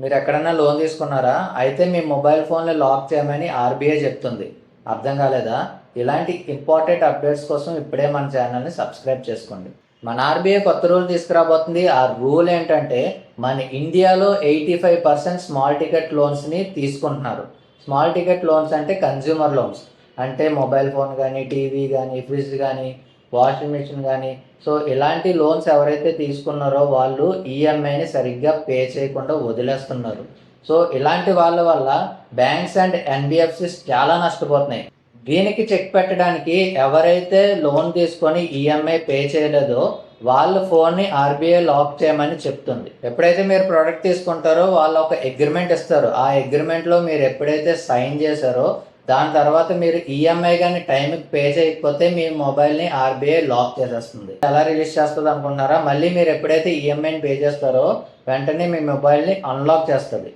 మీరు ఎక్కడైనా లోన్ తీసుకున్నారా? అయితే మీ మొబైల్ ఫోన్ని లాక్ చేయమని ఆర్బీఐ చెప్తుంది. అర్థం కాలేదా? ఇలాంటి ఇంపార్టెంట్ అప్డేట్స్ కోసం ఇప్పుడే మన ఛానల్ని సబ్స్క్రైబ్ చేసుకోండి. మన ఆర్బీఐ కొత్త రూల్ తీసుకురాబోతుంది. ఆ రూల్ ఏంటంటే మన ఇండియాలో 85% స్మాల్ టికెట్ లోన్స్ని తీసుకుంటున్నారు. స్మాల్ టికెట్ లోన్స్ అంటే కన్జ్యూమర్ లోన్స్, అంటే మొబైల్ ఫోన్ కానీ, టీవీ కానీ, ఫ్రిడ్జ్ కానీ, వాషింగ్ మిషన్ కానీ. సో ఇలాంటి లోన్స్ ఎవరైతే తీసుకున్నారో వాళ్ళు ఈఎంఐని సరిగ్గా పే చేయకుండా వదిలేస్తున్నారు. సో ఇలాంటి వాళ్ళ వల్ల బ్యాంక్స్ అండ్ ఎన్బిఎఫ్సిస్ చాలా నష్టపోతున్నాయి. దీనికి చెక్ పెట్టడానికి ఎవరైతే లోన్ తీసుకొని ఈఎంఐ పే చేయలేదో వాళ్ళ ఫోన్ని ఆర్బీఐ లాక్ చేయమని చెప్తుంది. ఎప్పుడైతే మీరు ప్రోడక్ట్ తీసుకుంటారో వాళ్ళు ఒక అగ్రిమెంట్ ఇస్తారు. ఆ అగ్రిమెంట్లో మీరు ఎప్పుడైతే సైన్ చేశారో దాని తర్వాత మీరు ఈఎంఐ కానీ టైంకి పే చేయకపోతే మీ మొబైల్ని ఆర్బీఐ లాక్ చేసేస్తుంది. ఎలా రిలీజ్ చేస్తుంది అనుకుంటున్నారా? మళ్ళీ మీరు ఎప్పుడైతే ఈఎంఐని పే చేస్తారో వెంటనే మీ మొబైల్ని అన్లాక్ చేస్తుంది.